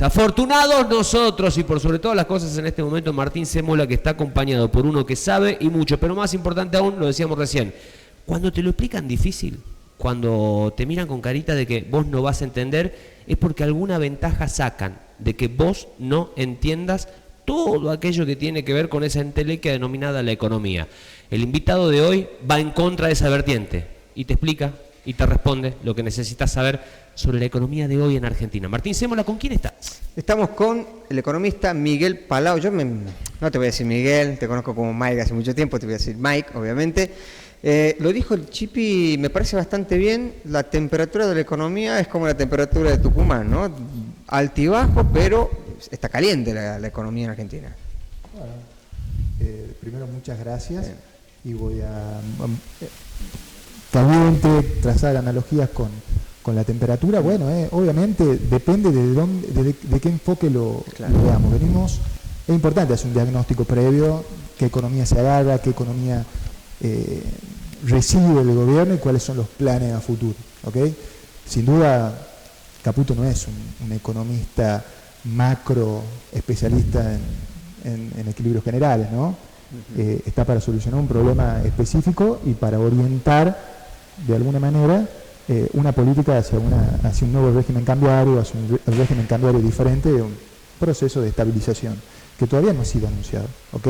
Afortunados nosotros y por sobre todas las cosas en este momento Martín Cémola, que está acompañado por uno que sabe y mucho, pero más importante aún, lo decíamos recién, cuando te lo explican difícil, cuando te miran con carita de que vos no vas a entender, es porque alguna ventaja sacan de que vos no entiendas todo aquello que tiene que ver con esa entelequia denominada la economía. El invitado de hoy va en contra de esa vertiente y te explica y te responde lo que necesitas saber sobre la economía de hoy en Argentina. Martín Cémola, ¿con quién estás? Estamos con el economista Miguel Palau. No te voy a decir Miguel, te conozco como Mike hace mucho tiempo, te voy a decir Mike, obviamente. Lo dijo el Chipi, me parece bastante bien. La temperatura de la economía es como la temperatura de Tucumán, ¿no? Altibajo, pero está caliente la economía en Argentina. Bueno, primero muchas gracias. Bien. Y voy a caliente, trazar analogías con la temperatura. Bueno, obviamente depende de qué enfoque lo veamos. Es importante hacer un diagnóstico previo, qué economía se agarra, qué economía recibe el gobierno y cuáles son los planes a futuro, ¿okay? Sin duda, Caputo no es un economista macro especialista en equilibrios generales, ¿no? Está para solucionar un problema específico y para orientar de alguna manera una política hacia un nuevo régimen cambiario, hacia un régimen cambiario diferente, un proceso de estabilización que todavía no ha sido anunciado, ¿ok?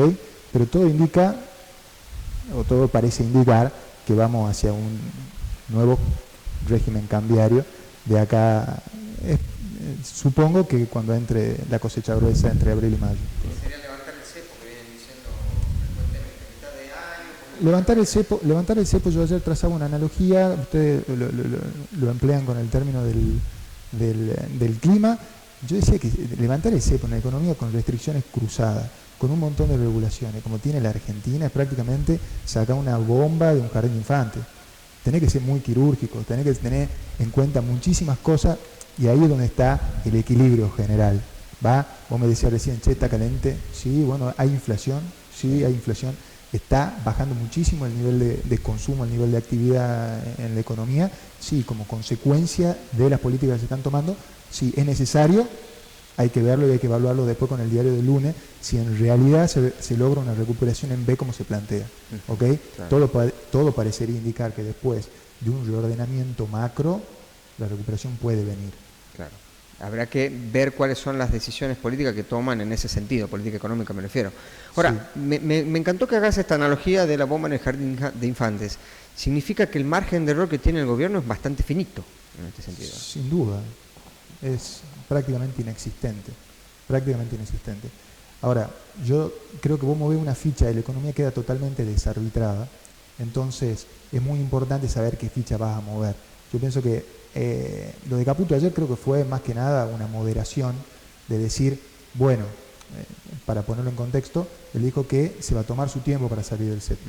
Pero todo indica, o todo parece indicar, que vamos hacia un nuevo régimen cambiario de acá, supongo que cuando entre la cosecha gruesa entre abril y mayo. ¿Sería levantar el cepo que vienen diciendo frecuentemente, mitad de año? Levantar el cepo, yo ayer trazaba una analogía, ustedes lo emplean con el término del clima. Yo decía que levantar el cepo en la economía con restricciones cruzadas, con un montón de regulaciones, como tiene la Argentina, es prácticamente sacar una bomba de un jardín de infantes. Tenés que ser muy quirúrgico, tenés que tener en cuenta muchísimas cosas, y ahí es donde está el equilibrio general. ¿Va? Vos me decías recién, che, está caliente. Sí, bueno, hay inflación, sí, hay inflación. Está bajando muchísimo el nivel de consumo, el nivel de actividad en la economía. Sí, como consecuencia de las políticas que se están tomando, sí, es necesario, hay que verlo y hay que evaluarlo después con el diario del lunes, si en realidad se logra una recuperación en B como se plantea. ¿Okay? Claro. Todo parecería indicar que después de un reordenamiento macro, la recuperación puede venir. Claro. Habrá que ver cuáles son las decisiones políticas que toman en ese sentido, política económica me refiero. Ahora, sí. me encantó que hagas esta analogía de la bomba en el jardín de infantes. Significa que el margen de error que tiene el gobierno es bastante finito en este sentido. Sin duda, es prácticamente inexistente. Ahora, yo creo que vos movés una ficha y la economía queda totalmente desarbitrada, entonces es muy importante saber qué ficha vas a mover. Yo pienso que lo de Caputo ayer creo que fue más que nada una moderación de decir, bueno, para ponerlo en contexto, él dijo que se va a tomar su tiempo para salir del cepo.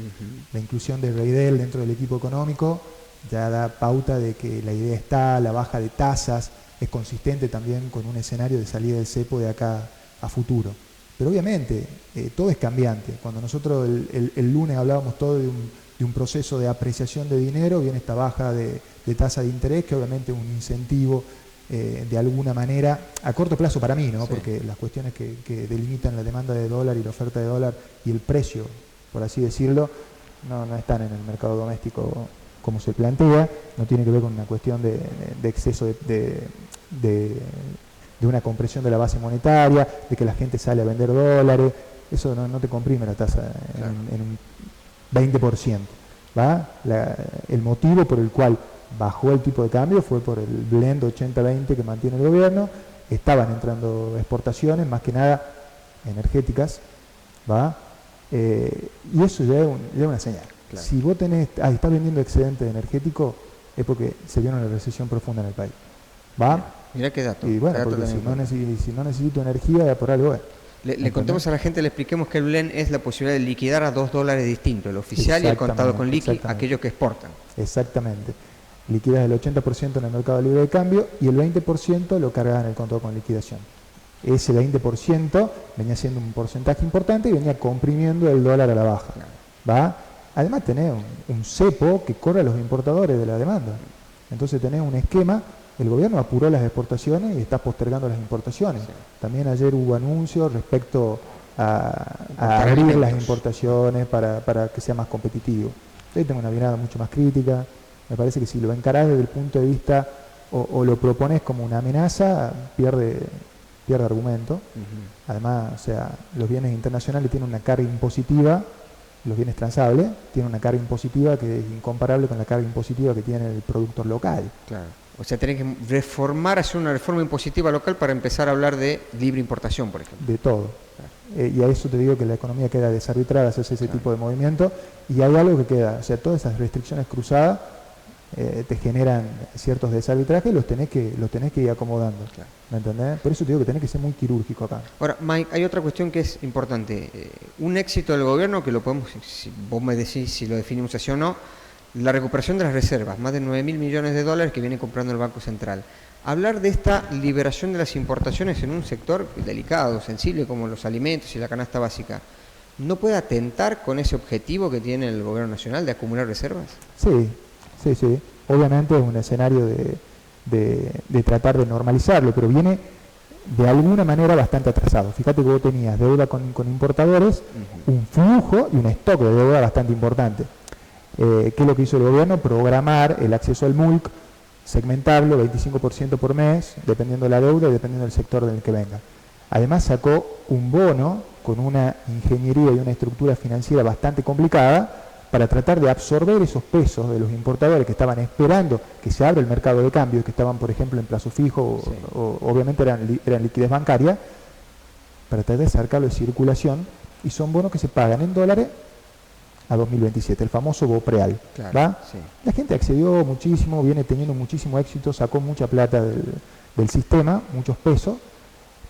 La inclusión de Reidel dentro del equipo económico ya da pauta de que la idea está, la baja de tasas es consistente también con un escenario de salida del cepo de acá a futuro. Pero obviamente todo es cambiante. Cuando nosotros el lunes hablábamos todo de un proceso de apreciación de dinero, viene esta baja de tasa de interés, que obviamente es un incentivo de alguna manera, a corto plazo para mí, ¿no? Sí. Porque las cuestiones que delimitan la demanda de dólar y la oferta de dólar y el precio, por así decirlo, no están en el mercado doméstico como se plantea, no tiene que ver con una cuestión de exceso de una compresión de la base monetaria, de que la gente sale a vender dólares, eso no te comprime la tasa claro. en un 20%. ¿Va? El motivo por el cual bajó el tipo de cambio fue por el blend 80-20 que mantiene el gobierno. Estaban entrando exportaciones, más que nada energéticas, ¿va? Y eso ya es una señal. Claro. Si vos estás vendiendo excedente energético, es porque se viene una recesión profunda en el país. ¿Va? Mirá qué dato. Y bueno, porque si no necesito energía, por algo es. Le contemos a la gente, le expliquemos que el blend es la posibilidad de liquidar a $2 distintos, el oficial y el contado con liqui, aquellos que exportan. Exactamente. Liquidas el 80% en el mercado libre de cambio y el 20% lo cargas en el contado con liquidación. Ese 20% venía siendo un porcentaje importante y venía comprimiendo el dólar a la baja. ¿Va? Además tenés un cepo que corre a los importadores de la demanda. Entonces tenés un esquema el gobierno apuró las exportaciones y está postergando las importaciones. También ayer hubo anuncios respecto a abrir las importaciones para que sea más competitivo. Yo tengo una mirada mucho más crítica. Me parece que si lo encarás desde el punto de vista o lo propones como una amenaza, pierde argumento. Además, o sea, los bienes internacionales tienen una carga impositiva, los bienes transables tienen una carga impositiva que es incomparable con la carga impositiva que tiene el productor local. Claro. O sea, tenés que hacer una reforma impositiva local para empezar a hablar de libre importación, por ejemplo. De todo. Claro. Y a eso te digo que la economía queda desarbitrada, hacerse ese claro. tipo de movimiento, y hay algo que queda, o sea, todas esas restricciones cruzadas te generan ciertos desarbitrajes y los tenés que ir acomodando. Claro. ¿Me entendés? Por eso te digo que tenés que ser muy quirúrgico acá. Ahora, Mike, hay otra cuestión que es importante. Un éxito del gobierno, que lo podemos, si vos me decís si lo definimos así o no, la recuperación de las reservas, más de 9.000 millones de dólares que viene comprando el Banco Central. Hablar de esta liberación de las importaciones en un sector delicado, sensible como los alimentos y la canasta básica, ¿no puede atentar con ese objetivo que tiene el gobierno nacional de acumular reservas? Sí. Obviamente es un escenario de tratar de normalizarlo, pero viene de alguna manera bastante atrasado. Fíjate que vos tenías deuda con importadores, un flujo y un stock de deuda bastante importante. ¿Qué es lo que hizo el gobierno? Programar el acceso al MULC, segmentarlo 25% por mes, dependiendo de la deuda y dependiendo del sector del que venga. Además sacó un bono con una ingeniería y una estructura financiera bastante complicada para tratar de absorber esos pesos de los importadores que estaban esperando que se abra el mercado de cambio, que estaban, por ejemplo, en plazo fijo, o obviamente eran liquidez bancaria, para tratar de sacarlo de circulación, y son bonos que se pagan en dólares a 2027, el famoso BOPREAL. Claro, ¿va? Sí. La gente accedió muchísimo, viene teniendo muchísimo éxito, sacó mucha plata del sistema, muchos pesos,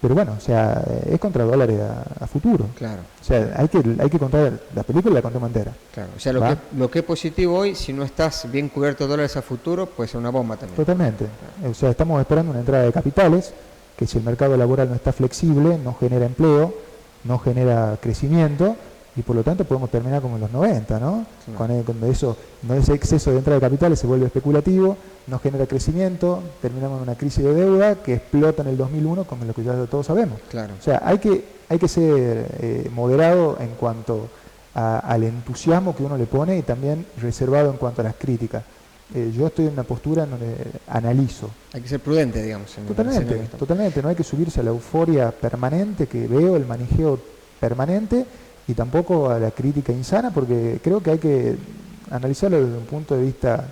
pero bueno, o sea, es contra dólares a futuro. Claro. O sea, hay que contar la película y la contamos entera. Claro. O sea, lo que es positivo hoy, si no estás bien cubierto de dólares a futuro, puede ser una bomba también. Totalmente. O sea, estamos esperando una entrada de capitales, que si el mercado laboral no está flexible, no genera empleo, no genera crecimiento, y por lo tanto podemos terminar como en los 90, ¿no? Sí. Cuando ese exceso de entrada de capitales se vuelve especulativo, no genera crecimiento, terminamos en una crisis de deuda que explota en el 2001, como lo que ya todos sabemos. Claro. O sea, hay que ser moderado en cuanto al entusiasmo que uno le pone y también reservado en cuanto a las críticas. Yo estoy en una postura en donde analizo. Hay que ser prudente, digamos. Totalmente. No hay que subirse a la euforia permanente que veo, el manijeo permanente, y tampoco a la crítica insana, porque creo que hay que analizarlo desde un punto de vista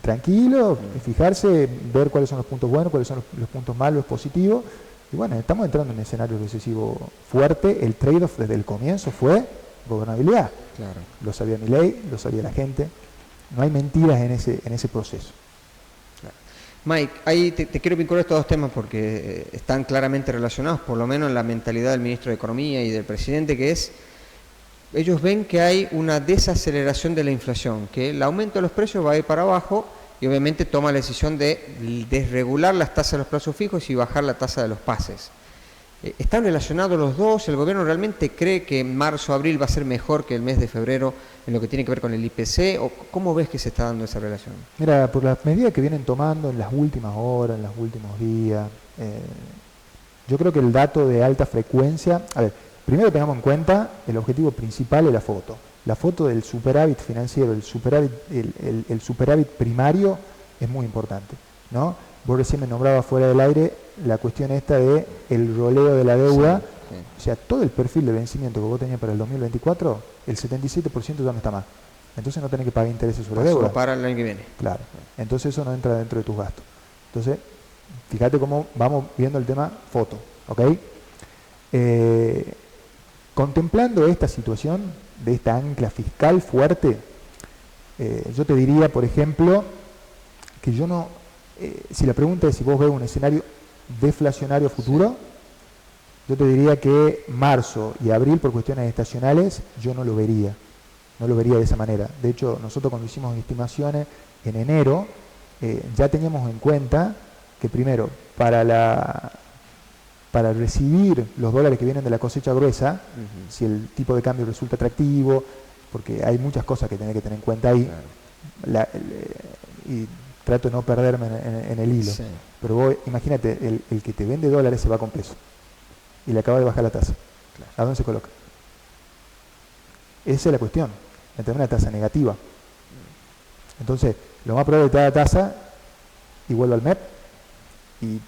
tranquilo, fijarse, ver cuáles son los puntos buenos, cuáles son los puntos malos, los positivos. Y bueno, estamos entrando en un escenario recesivo fuerte. El trade-off desde el comienzo fue gobernabilidad. Claro. Lo sabía Milei, lo sabía la gente. No hay mentiras en ese proceso. Mike, ahí te quiero vincular estos dos temas porque están claramente relacionados, por lo menos en la mentalidad del ministro de Economía y del presidente, que es, ellos ven que hay una desaceleración de la inflación, que el aumento de los precios va a ir para abajo y obviamente toma la decisión de desregular las tasas de los plazos fijos y bajar la tasa de los pases. ¿Están relacionados los dos? ¿El gobierno realmente cree que en marzo o abril va a ser mejor que el mes de febrero en lo que tiene que ver con el IPC? ¿O cómo ves que se está dando esa relación? Mira, por las medidas que vienen tomando en las últimas horas, en los últimos días, yo creo que el dato de alta frecuencia... A ver, primero tengamos en cuenta el objetivo principal de la foto. La foto del superávit financiero, el superávit primario es muy importante, ¿no? Vos recién me nombrabas fuera del aire la cuestión esta de el roleo de la deuda. Sí. O sea, todo el perfil de vencimiento que vos tenías para el 2024, el 77% ya no está más. Entonces no tenés que pagar intereses sobre deuda. Para el año que viene. Claro. Entonces eso no entra dentro de tus gastos. Entonces, fíjate cómo vamos viendo el tema foto, ¿ok? Contemplando esta situación de esta ancla fiscal fuerte, yo te diría, por ejemplo, que yo no... si la pregunta es si vos ves un escenario deflacionario futuro, yo te diría que marzo y abril, por cuestiones estacionales, yo no lo vería de esa manera. De hecho, nosotros cuando hicimos estimaciones en enero, ya teníamos en cuenta que primero, para recibir los dólares que vienen de la cosecha gruesa, si el tipo de cambio resulta atractivo, porque hay muchas cosas que tenés que tener en cuenta ahí, y trato de no perderme en el hilo. Sí. Pero vos, imagínate, el que te vende dólares se va con peso y le acaba de bajar la tasa. Claro. ¿A dónde se coloca? Esa es la cuestión. Tener una tasa negativa. Entonces, lo más probable es que te da la tasa y vuelva al MEP y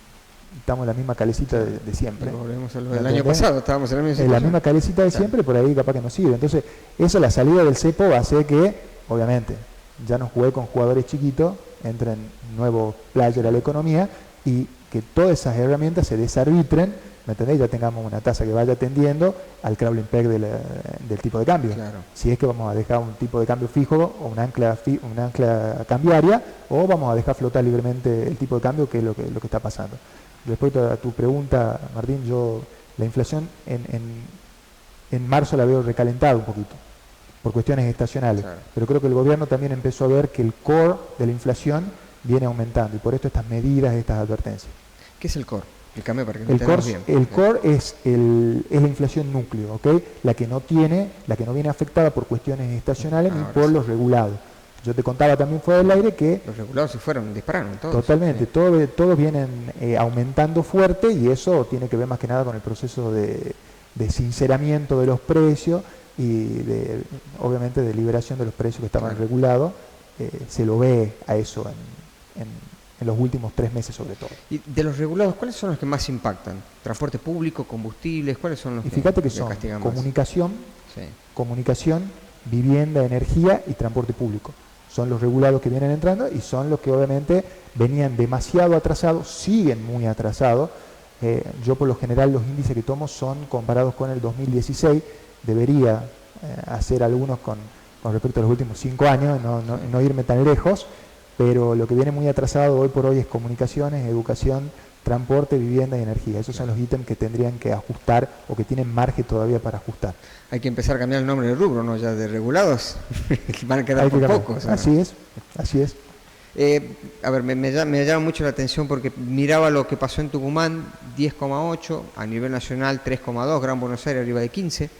estamos en la misma calecita de siempre. Volvemos a lo del año pasado, estábamos en la misma en situación. la misma calecita de siempre, por ahí capaz que no sirve. Entonces, eso, la salida del cepo va a hacer que, obviamente, ya no jugué con jugadores chiquitos, entren nuevos players a la economía y que todas esas herramientas se desarbitren, ¿me entendés? Ya tengamos una tasa que vaya atendiendo al crawling peg del tipo de cambio. Claro. Si es que vamos a dejar un tipo de cambio fijo o un ancla cambiaria, o vamos a dejar flotar libremente el tipo de cambio, que es lo que está pasando. Respecto a tu pregunta, Martín, yo la inflación en marzo la veo recalentada un poquito, por cuestiones estacionales. Claro. Pero creo que el gobierno también empezó a ver que el core de la inflación viene aumentando, y por esto estas medidas, estas advertencias. ¿Qué es el core? Explícame para que lo El core, entendamos bien. el core es la inflación núcleo, ¿ok? La que no viene afectada por cuestiones estacionales ni Ahora por sí. los regulados. Yo te contaba también fuera del aire que Los regulados se fueron, dispararon todos. totalmente, Sí. todos vienen aumentando fuerte, y eso tiene que ver más que nada con el proceso de sinceramiento de los precios y obviamente de liberación de los precios que estaban Claro. regulados. Se lo ve a eso en los últimos 3 meses sobre todo. Y de los regulados, ¿cuáles son los que más impactan? ¿Transporte público, combustibles? ¿Cuáles son los Y fíjate que que son castigan más? Sí. comunicación, vivienda, energía y transporte público. Son los regulados que vienen entrando y son los que obviamente venían demasiado atrasados, siguen muy atrasados. Yo por lo general los índices que tomo son comparados con el 2016, debería hacer algunos con respecto a los últimos 5 años, no irme tan lejos, pero lo que viene muy atrasado hoy por hoy es comunicaciones, educación, transporte, vivienda y energía. Esos son los ítems que tendrían que ajustar o que tienen margen todavía para ajustar. Hay que empezar a cambiar el nombre del rubro, ¿no? Ya de regulados van a quedar Hay que por cambiar. pocos. ¿no? Así es. A ver, me llama mucho la atención porque miraba lo que pasó en Tucumán, 10,8, a nivel nacional 3,2, Gran Buenos Aires arriba de 15.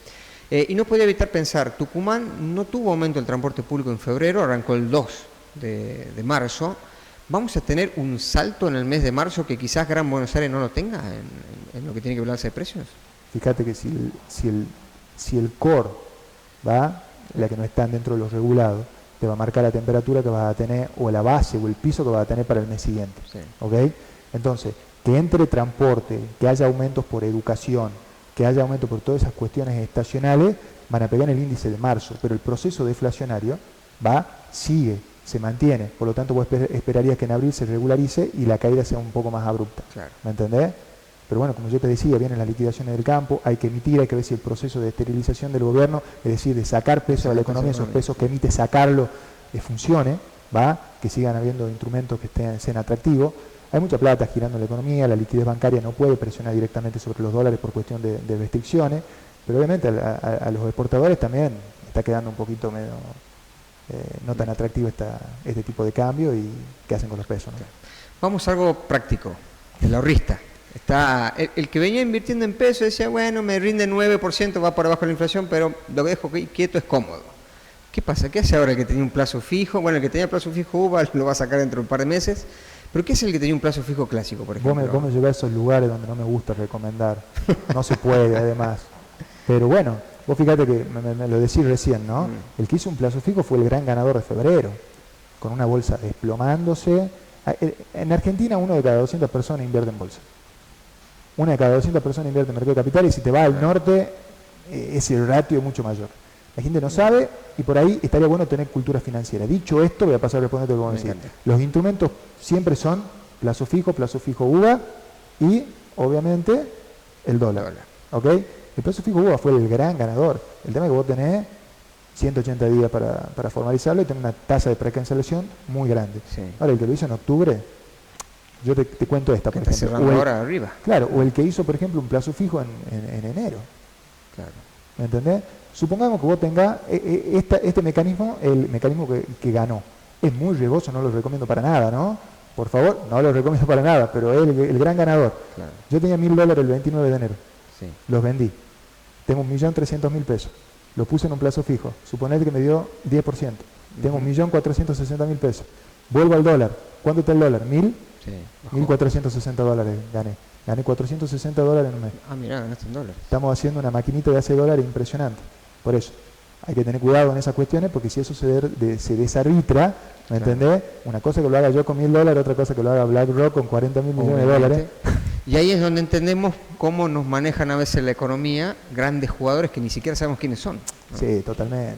Y no podía evitar pensar, Tucumán no tuvo aumento del transporte público en febrero, arrancó el 2 de marzo. ¿Vamos a tener un salto en el mes de marzo que quizás Gran Buenos Aires no lo tenga en lo que tiene que ver balanza de precios? Fíjate que si el core va, la que no están dentro de los regulados, te va a marcar la temperatura que vas a tener, o la base o el piso que vas a tener para el mes siguiente. Sí. ¿Ok? Entonces, que entre transporte, que haya aumentos por educación, que haya aumentos por todas esas cuestiones estacionales, van a pegar en el índice de marzo, pero el proceso deflacionario sigue, se mantiene. Por lo tanto, vos esperarías que en abril se regularice y la caída sea un poco más abrupta. Claro. ¿Me entendés? Pero bueno, como yo te decía, vienen las liquidaciones del campo, hay que emitir, hay que ver si el proceso de esterilización del gobierno, es decir, de sacar pesos a la economía, esos pesos que emite, sacarlo, funcione, que sigan habiendo instrumentos que sean atractivos. Hay mucha plata girando en la economía, la liquidez bancaria no puede presionar directamente sobre los dólares por cuestión de restricciones, pero obviamente a los exportadores también está quedando un poquito medio no tan atractivo este tipo de cambio, y qué hacen con los pesos, ¿no? Vamos a algo práctico, el ahorrista. Está el que venía invirtiendo en pesos decía, bueno, me rinde 9%, va por abajo la inflación, pero lo que dejo quieto es cómodo. ¿Qué pasa? ¿Qué hace ahora el que tenía un plazo fijo? Bueno, el que tenía plazo fijo UVA lo va a sacar dentro de un par de meses, pero ¿qué es el que tenía un plazo fijo clásico, por ejemplo? Vos me llevás a esos lugares donde no me gusta recomendar, no se puede además, pero bueno, vos fíjate que me lo decís recién, ¿no? El que hizo un plazo fijo fue el gran ganador de febrero, con una bolsa desplomándose. En Argentina 1 de cada 200 personas invierte en bolsa. 1 de cada 200 personas invierte en mercado de capital, y si te vas al norte, ese ratio es mucho mayor. La gente no sabe, y por ahí estaría bueno tener cultura financiera. Dicho esto, voy a pasar a responderte lo que vos decís. Los instrumentos siempre son plazo fijo UVA y, obviamente, el dólar. ¿Ok? El plazo fijo UVA fue el gran ganador. El tema es que vos tenés 180 días para formalizarlo y tener una tasa de precancelación muy grande. Sí. Ahora, el que lo hizo en octubre, yo te cuento esta, por está ejemplo. cerrando ahora arriba. Claro, o el que hizo, por ejemplo, un plazo fijo en enero. Claro. ¿Me entendés? Supongamos que vos tengas este mecanismo, el mecanismo que ganó. Es muy riesgoso, no lo recomiendo para nada, ¿no? Por favor, no lo recomiendo para nada, pero es el gran ganador. Claro. Yo tenía $1.000 el 29 de enero. Sí. Los vendí. Tengo 1.300.000 pesos. Lo puse en un plazo fijo. Suponete que me dio 10%. Tengo 1.460.000 pesos. Vuelvo al dólar. ¿Cuánto está el dólar? ¿1000? Sí, bajó. 1460 dólares gané. Gané 460 dólares en un mes. Ah, mirá, ganaste en dólares. Estamos haciendo una maquinita de hace dólares impresionante. Por eso, hay que tener cuidado en esas cuestiones, porque si eso se desarbitra, ¿me entendés? Una cosa que lo haga yo con $1000, otra cosa que lo haga BlackRock con 40.000 millones de dólares. Y ahí es donde entendemos cómo nos manejan a veces la economía grandes jugadores que ni siquiera sabemos quiénes son, ¿no? Sí, totalmente.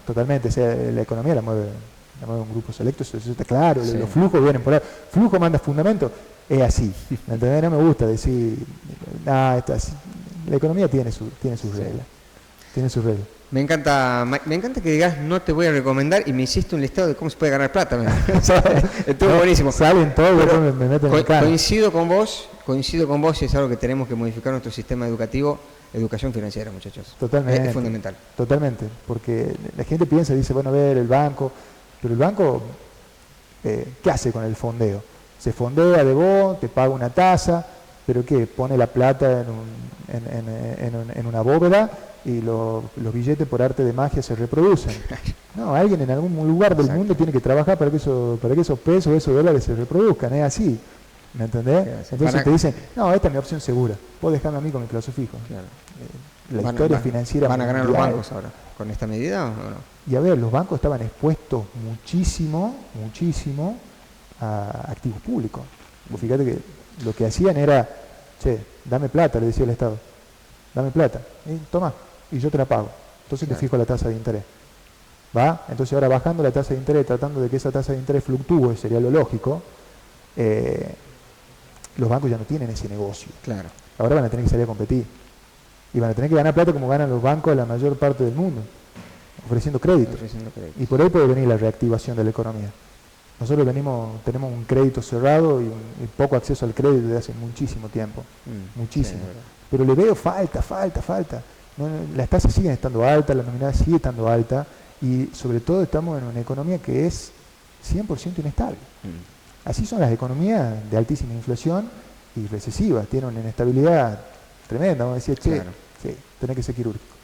Totalmente. O sea, la economía la mueve un grupo selecto, eso está claro. Sí. Los flujos vienen por ahí. Flujo manda fundamento. Es así. ¿Me entendés? No me gusta decir, esto así. La economía tiene sus reglas. Tiene sus reglas. Me encanta que digas no te voy a recomendar y me hiciste un listado de cómo se puede ganar plata. Estuvo buenísimo. Salen todos, después me meten en el carro. Coincido con vos y es algo que tenemos que modificar nuestro sistema educativo, educación financiera, muchachos. Totalmente. Es fundamental. Totalmente, porque la gente piensa, dice, bueno, a ver, el banco, pero el banco, ¿qué hace con el fondeo? Se fondea de vos, te paga una tasa, pero ¿qué? Pone la plata en una bóveda y los billetes por arte de magia se reproducen. No, alguien en algún lugar del mundo tiene que trabajar para que esos pesos, esos dólares se reproduzcan, es así. ¿Me entendés? Entonces te dicen, no, esta es mi opción segura, vos dejame a mí con mi plazo fijo. Claro. La historia financiera ¿Van a ganar los mundial. bancos ahora con esta medida o no? Y a ver, los bancos estaban expuestos muchísimo a activos públicos. Vos fíjate que lo que hacían era, che, dame plata, le decía el Estado, dame plata, toma, y yo te la pago. Entonces te fijo la tasa de interés. ¿Va? Entonces ahora bajando la tasa de interés, tratando de que esa tasa de interés fluctúe, sería lo lógico, los bancos ya no tienen ese negocio. Claro. Ahora van a tener que salir a competir. Y van a tener que ganar plata como ganan los bancos de la mayor parte del mundo, ofreciendo crédito. Y por ahí puede venir la reactivación de la economía. Nosotros tenemos un crédito cerrado y poco acceso al crédito desde hace muchísimo tiempo. Muchísimo. Sí, pero le veo falta. Las tasas siguen estando altas, la nominal sigue estando alta y sobre todo estamos en una economía que es 100% inestable. Así son las economías de altísima inflación y recesivas, tienen una inestabilidad tremenda. Vamos a decir, che, sí, tenés que ser quirúrgico.